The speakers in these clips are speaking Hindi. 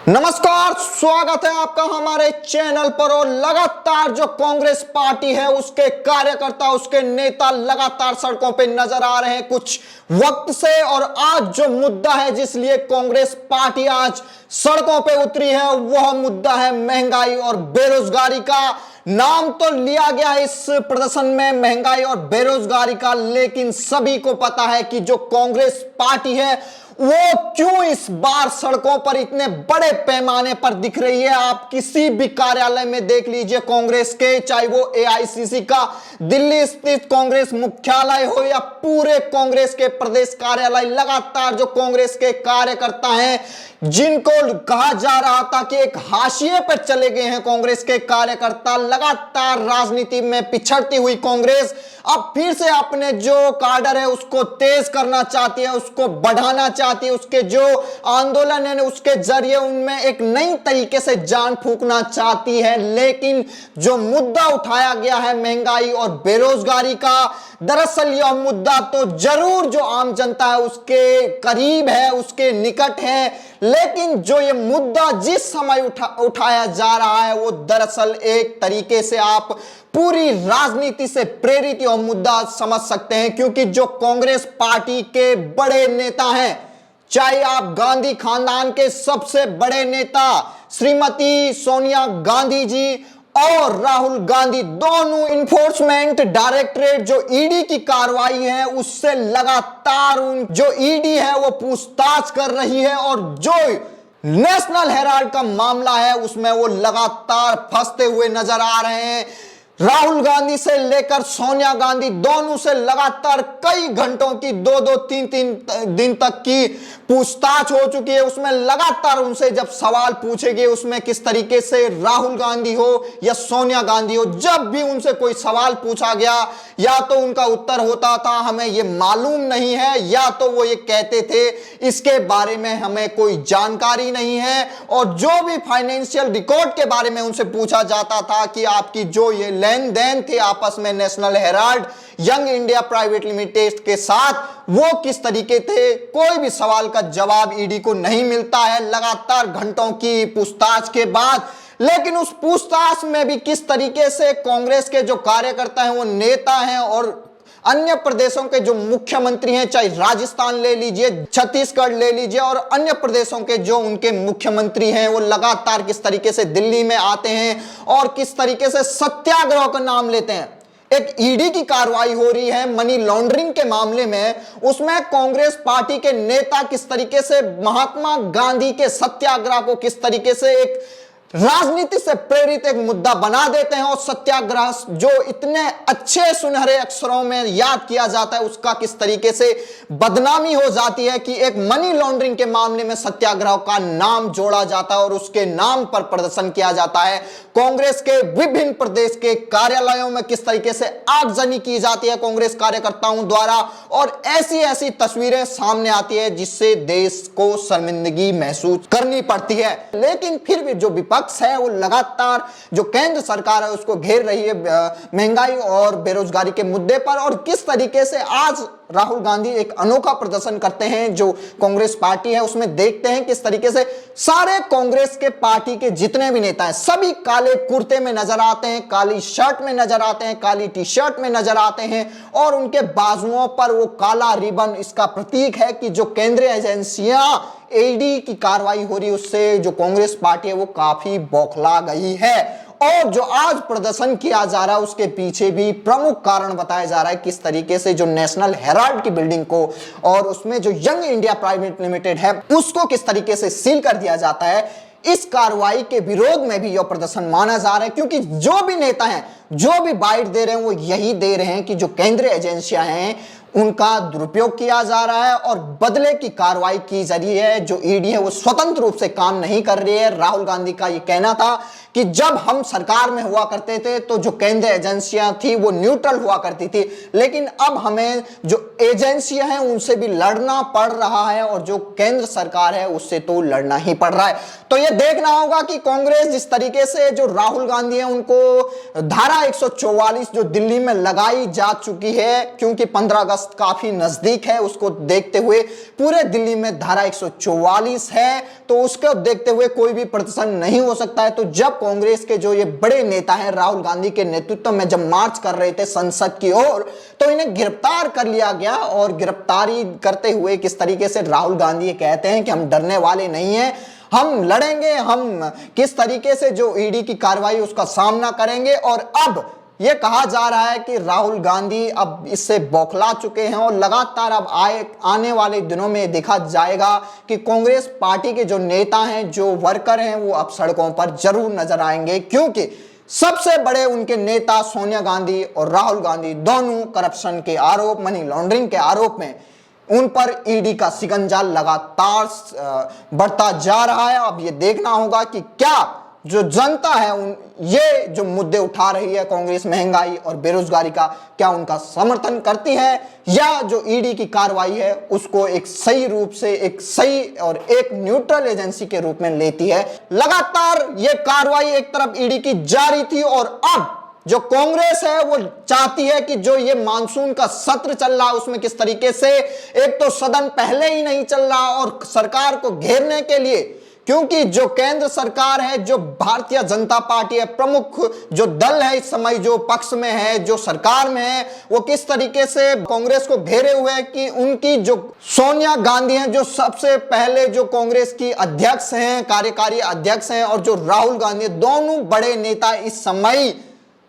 नमस्कार, स्वागत है आपका हमारे चैनल पर। और लगातार जो कांग्रेस पार्टी है उसके कार्यकर्ता, उसके नेता लगातार सड़कों पे नजर आ रहे हैं कुछ वक्त से। और आज जो मुद्दा है जिसलिए कांग्रेस पार्टी आज सड़कों पे उतरी है वह मुद्दा है महंगाई और बेरोजगारी का। नाम तो लिया गया है इस प्रदर्शन में महंगाई और बेरोजगारी का, लेकिन सभी को पता है कि जो कांग्रेस पार्टी है वो क्यों इस बार सड़कों पर इतने बड़े पैमाने पर दिख रही है। आप किसी भी कार्यालय में देख लीजिए कांग्रेस के, चाहे वो एआईसीसी का दिल्ली स्थित कांग्रेस मुख्यालय हो या पूरे कांग्रेस के प्रदेश कार्यालय, लगातार जो कांग्रेस के कार्यकर्ता हैं जिनको कहा जा रहा था कि एक हाशिए पर चले गए हैं कांग्रेस के कार्यकर्ता, लगातार राजनीति में पिछड़ती हुई कांग्रेस अब फिर से अपने जो काडर है उसको तेज करना चाहती है, उसको बढ़ाना चाहती है, उसके जो आंदोलन है उसके जरिए उनमें एक नई तरीके से जान फूंकना चाहती है। लेकिन जो मुद्दा उठाया गया है महंगाई और बेरोजगारी का, दरअसल यह मुद्दा तो जरूर जो आम जनता है उसके करीब है, उसके निकट है, लेकिन जो ये मुद्दा जिस समय उठाया जा रहा है वो दरअसल एक तरीके से आप पूरी राजनीति से प्रेरित यह मुद्दा समझ सकते हैं। क्योंकि जो कांग्रेस पार्टी के बड़े नेता हैं, चाहे आप गांधी खानदान के सबसे बड़े नेता श्रीमती सोनिया गांधी जी और राहुल गांधी, दोनों इन्फोर्समेंट डायरेक्टरेट जो ईडी की कार्रवाई है उससे लगातार जो ईडी है वो पूछताछ कर रही है। और जो नेशनल हेराल्ड का मामला है उसमें वो लगातार फंसते हुए नजर आ रहे हैं। राहुल गांधी से लेकर सोनिया गांधी दोनों से लगातार कई घंटों की, दो दो तीन तीन दिन तक की पूछताछ हो चुकी है। उसमें लगातार उनसे जब सवाल पूछे गए, उसमें किस तरीके से राहुल गांधी हो या सोनिया गांधी हो, जब भी उनसे कोई सवाल पूछा गया या तो उनका उत्तर होता था हमें ये मालूम नहीं है, या तो वो ये कहते थे इसके बारे में हमें कोई जानकारी नहीं है। और जो भी फाइनेंशियल रिकॉर्ड के बारे में उनसे पूछा जाता था कि आपकी जो ये लेन देन थे आपस में national Herald young India private limited के साथ, वो किस तरीके थे, कोई भी सवाल का जवाब ईडी को नहीं मिलता है लगातार घंटों की पूछताछ के बाद। लेकिन उस पूछताछ में भी किस तरीके से कांग्रेस के जो कार्यकर्ता हैं, वो नेता हैं और अन्य प्रदेशों के जो मुख्यमंत्री हैं, चाहे राजस्थान ले लीजिए, छत्तीसगढ़ ले लीजिए, और अन्य प्रदेशों के जो उनके मुख्यमंत्री हैं वो लगातार किस तरीके से दिल्ली में आते हैं और किस तरीके से सत्याग्रह का नाम लेते हैं। एक ईडी की कार्रवाई हो रही है मनी लॉन्ड्रिंग के मामले में, उसमें कांग्रेस पार्टी के नेता किस तरीके से महात्मा गांधी के सत्याग्रह को किस तरीके से एक राजनीति से प्रेरित एक मुद्दा बना देते हैं। और सत्याग्रह जो इतने अच्छे सुनहरे अक्षरों में याद किया जाता है उसका किस तरीके से बदनामी हो जाती है कि एक मनी लॉन्ड्रिंग के मामले में सत्याग्रह का नाम जोड़ा जाता है और उसके नाम पर प्रदर्शन किया जाता है। कांग्रेस के विभिन्न प्रदेश के कार्यालयों में किस तरीके से आगजनी की जाती है कांग्रेस कार्यकर्ताओं द्वारा, और ऐसी ऐसी तस्वीरें सामने आती है जिससे देश को शर्मिंदगी महसूस करनी पड़ती है। लेकिन फिर भी जो विपक्ष है वो लगातार जो केंद्र सरकार है उसको घेर रही है महंगाई और बेरोजगारी के मुद्दे पर। और किस तरीके से आज राहुल गांधी एक अनोखा प्रदर्शन करते हैं जो कांग्रेस पार्टी है उसमें, देखते हैं किस तरीके से सारे कांग्रेस के पार्टी के जितने भी नेता हैं सभी काले कुर्ते में नजर आते हैं, काली शर्ट में नजर आते हैं, काली टी शर्ट में नजर आते हैं, और उनके बाजुओं पर वो काला रिबन इसका प्रतीक है कि जो केंद्रीय एजेंसियां ईडी की कार्रवाई हो रही है उससे जो कांग्रेस पार्टी है वो काफी बौखला गई है। और जो आज प्रदर्शन किया जा रहा है उसके पीछे भी प्रमुख कारण बताया जा रहा है किस तरीके से जो नेशनल हेराल्ड की बिल्डिंग को और उसमें जो यंग इंडिया प्राइवेट लिमिटेड है उसको किस तरीके से सील कर दिया जाता है। इस कार्रवाई के विरोध में भी यह प्रदर्शन माना जा रहा है, क्योंकि जो भी नेता हैं जो भी बाइट दे रहे हैं वो यही दे रहे हैं कि जो केंद्रीय एजेंसियां हैं उनका दुरुपयोग किया जा रहा है और बदले की कार्रवाई की जा रही है। जो ईडी है वो स्वतंत्र रूप से काम नहीं कर रही है। राहुल गांधी का ये कहना था कि जब हम सरकार में हुआ करते थे तो जो केंद्रीय एजेंसियां थी वो न्यूट्रल हुआ करती थी, लेकिन अब हमें जो एजेंसियां हैं उनसे भी लड़ना पड़ रहा है और जो केंद्र सरकार है उससे तो लड़ना ही पड़ रहा है। तो ये देखना होगा कि कांग्रेस जिस तरीके से जो राहुल गांधी है उनको धारा 144 जो दिल्ली में लगाई जा चुकी है, क्योंकि 15 अगस्त काफी नजदीक है, उसको देखते हुए पूरे दिल्ली में धारा 144 है, तो उसको देखते हुए कोई भी प्रदर्शन नहीं हो सकता है। तो जब कांग्रेस के जो ये बड़े नेता हैं राहुल गांधी के नेतृत्व में जब मार्च कर रहे थे संसद की ओर, तो इन्हें गिरफ्तार कर लिया गया और गिरफ्तारी करते हुए किस तरीके से राहुल गांधी ये कहते हैं कि हम डरने वाले नहीं हैं, हम लड़ेंगे, हम किस तरीके से जो ईडी की कार्रवाई उसका सामना करेंगे। और अब यह कहा जा रहा है कि राहुल गांधी अब इससे बौखला चुके हैं और लगातार अब आने वाले दिनों में देखा जाएगा कि कांग्रेस पार्टी के जो नेता हैं, जो वर्कर हैं, वो अब सड़कों पर जरूर नजर आएंगे, क्योंकि सबसे बड़े उनके नेता सोनिया गांधी और राहुल गांधी दोनों करप्शन के आरोप, मनी लॉन्ड्रिंग के आरोप में उन पर ईडी का शिकंजा लगातार बढ़ता जा रहा है। अब ये देखना होगा कि क्या जो जनता है ये जो मुद्दे उठा रही है कांग्रेस, महंगाई और बेरोजगारी का, क्या उनका समर्थन करती है या जो ईडी की कार्रवाई है उसको एक सही रूप से, एक सही और एक न्यूट्रल एजेंसी के रूप में लेती है। लगातार ये कार्रवाई एक तरफ ईडी की जारी थी और अब जो कांग्रेस है वो चाहती है कि जो ये मानसून का सत्र चल रहा है उसमें किस तरीके से, एक तो सदन पहले ही नहीं चल रहा और सरकार को घेरने के लिए, क्योंकि जो केंद्र सरकार है, जो भारतीय जनता पार्टी है, प्रमुख जो दल है इस समय जो पक्ष में है, जो सरकार में है, वो किस तरीके से कांग्रेस को घेरे हुए है कि उनकी जो सोनिया गांधी हैं, जो सबसे पहले जो कांग्रेस की अध्यक्ष हैं, कार्यकारी अध्यक्ष हैं, और जो राहुल गांधी, दोनों बड़े नेता इस समय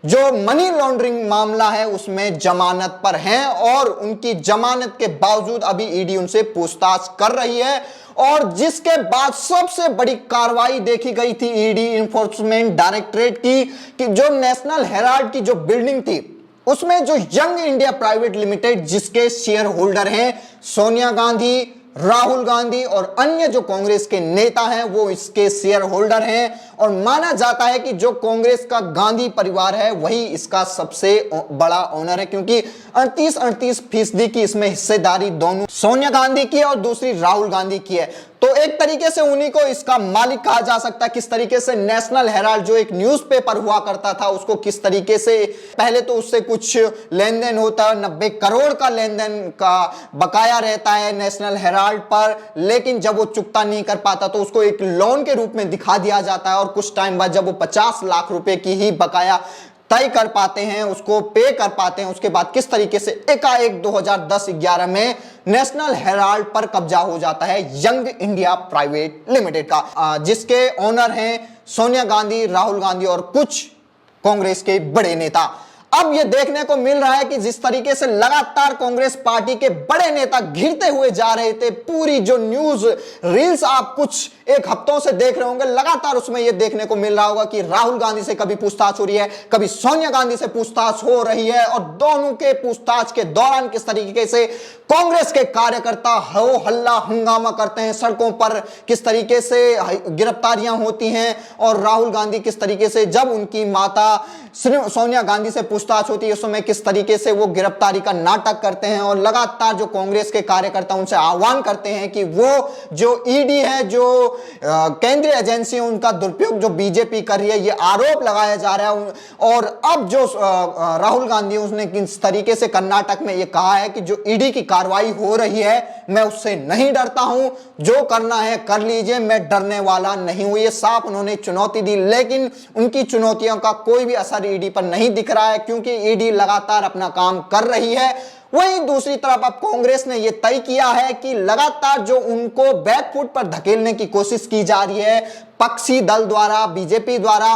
जो मनी लॉन्ड्रिंग मामला है उसमें जमानत पर हैं और उनकी जमानत के बावजूद अभी ईडी उनसे पूछताछ कर रही है। और जिसके बाद सबसे बड़ी कार्रवाई देखी गई थी ईडी इन्फोर्समेंट डायरेक्टरेट की, कि जो नेशनल हेराल्ड की जो बिल्डिंग थी उसमें जो यंग इंडिया प्राइवेट लिमिटेड, जिसके शेयर होल्डर हैं सोनिया गांधी, राहुल गांधी और अन्य जो कांग्रेस के नेता हैं, वो इसके शेयर होल्डर हैं और माना जाता है कि जो कांग्रेस का गांधी परिवार है वही इसका सबसे बड़ा ओनर है, क्योंकि 38% की इसमें हिस्सेदारी दोनों सोनिया गांधी की है और दूसरी राहुल गांधी की है। तो एक तरीके से उन्हीं को इसका मालिक कहा जा सकता है। किस तरीके से नेशनल हेराल्ड जो एक न्यूज़पेपर हुआ करता था उसको किस तरीके से, पहले तो उससे कुछ लेन देन होता है, 90 करोड़ का लेन देन का बकाया रहता है नेशनल हेराल्ड पर, लेकिन जब वो चुकता नहीं कर पाता तो उसको एक लोन के रूप में दिखा दिया जाता है और कुछ टाइम बाद जब वो 50 लाख रुपए की ही बकाया तय कर पाते हैं, उसको पे कर पाते हैं, उसके बाद किस तरीके से एकाएक 2010-11 में नेशनल हेराल्ड पर कब्जा हो जाता है यंग इंडिया प्राइवेट लिमिटेड का, जिसके ओनर हैं सोनिया गांधी, राहुल गांधी और कुछ कांग्रेस के बड़े नेता। अब यह देखने को मिल रहा है कि जिस तरीके से लगातार कांग्रेस पार्टी के बड़े नेता घिरते हुए जा रहे थे, पूरी जो न्यूज रील्स आप कुछ एक हफ्तों से देख रहे होंगे, लगातार उसमें यह देखने को मिल रहा होगा कि राहुल गांधी से कभी पूछताछ हो रही है, कभी सोनिया गांधी से पूछताछ हो रही है और दोनों के पूछताछ के दौरान किस तरीके से कांग्रेस के कार्यकर्ता हो हल्ला हंगामा करते हैं, सड़कों पर किस तरीके से गिरफ्तारियां होती हैं और राहुल गांधी किस तरीके से जब उनकी माता सोनिया गांधी से पूछताछ होती है उस समय किस तरीके से वो गिरफ्तारी का नाटक करते हैं और लगातार जो कांग्रेस के कार्यकर्ता उनसे आह्वान करते हैं कि वो जो ईडी है, जो केंद्रीय एजेंसी है, उनका दुरुपयोग जो बीजेपी कर रही है, ये आरोप लगाया जा रहा है। और अब जो राहुल गांधी उसने किस तरीके से कर्नाटक में ये कहा है कि जो ईडी की कार्रवाई हो रही है मैं उससे नहीं डरता हूं, जो करना है कर लीजिए, मैं डरने वाला नहीं हूं, ये साफ उन्होंने चुनौती दी। लेकिन उनकी चुनौतियों का कोई भी असर ईडी पर नहीं दिख रहा है, क्योंकि ईडी लगातार अपना काम कर रही है। वहीं दूसरी तरफ अब कांग्रेस ने यह तय किया है कि लगातार जो उनको बैकफुट पर धकेलने की कोशिश की जा रही है पक्षी दल द्वारा, बीजेपी द्वारा,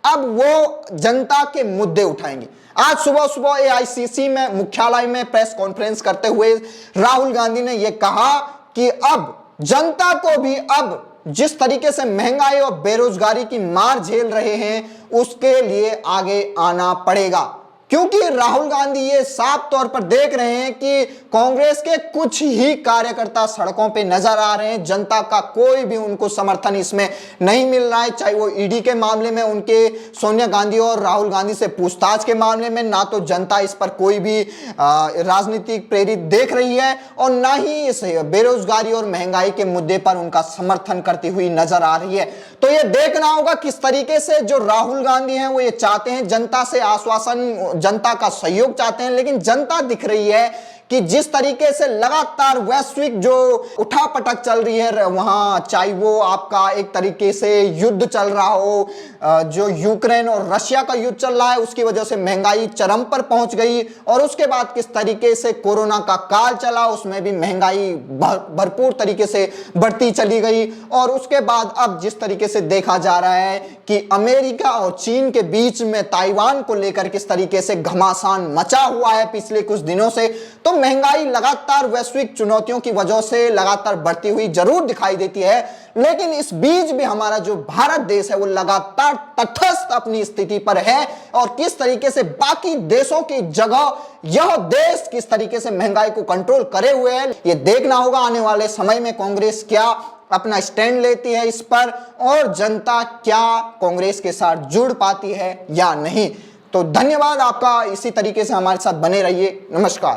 अब वो जनता के मुद्दे उठाएंगे। आज सुबह सुबह एआईसीसी में मुख्यालय में प्रेस कॉन्फ्रेंस करते हुए राहुल गांधी ने यह कहा कि अब जनता को भी अब जिस तरीके से महंगाई और बेरोजगारी की मार झेल रहे हैं उसके लिए आगे आना पड़ेगा, क्योंकि राहुल गांधी ये साफ तौर पर देख रहे हैं कि कांग्रेस के कुछ ही कार्यकर्ता सड़कों पे नजर आ रहे हैं, जनता का कोई भी उनको समर्थन इसमें नहीं मिल रहा है। चाहे वो ईडी के मामले में उनके सोनिया गांधी और राहुल गांधी से पूछताछ के मामले में, ना तो जनता इस पर कोई भी राजनीतिक प्रेरित देख रही है और ना ही इस बेरोजगारी और महंगाई के मुद्दे पर उनका समर्थन करती हुई नजर आ रही है। तो ये देखना होगा किस तरीके से जो राहुल गांधी हैं वो ये चाहते हैं, जनता से आश्वासन, जनता का सहयोग चाहते हैं, लेकिन जनता दिख रही है कि जिस तरीके से लगातार वैश्विक जो उठापटक चल रही है वहां, चाहे वो आपका एक तरीके से युद्ध चल रहा हो, जो यूक्रेन और रशिया का युद्ध चल रहा है, उसकी वजह से महंगाई चरम पर पहुंच गई, और उसके बाद किस तरीके से कोरोना का काल चला, उसमें भी महंगाई भरपूर तरीके से बढ़ती चली गई, और उसके बाद अब जिस तरीके से देखा जा रहा है कि अमेरिका और चीन के बीच में ताइवान को लेकर किस तरीके से घमासान मचा हुआ है पिछले कुछ दिनों से, तो महंगाई लगातार वैश्विक चुनौतियों की वजह से लगातार बढ़ती हुई जरूर दिखाई देती है। लेकिन इस बीच भी हमारा जो भारत देश है वो लगातार तटस्थ अपनी स्थिति पर है, और किस तरीके से बाकी देशों की जगह यह देश किस तरीके से महंगाई को कंट्रोल करे हुए है, ये देखना होगा आने वाले समय में कांग्रेस क्या अपना स्टैंड लेती है इस पर, और जनता क्या कांग्रेस के साथ जुड़ पाती है या नहीं। तो धन्यवाद आपका, इसी तरीके से हमारे साथ बने रहिए। नमस्कार।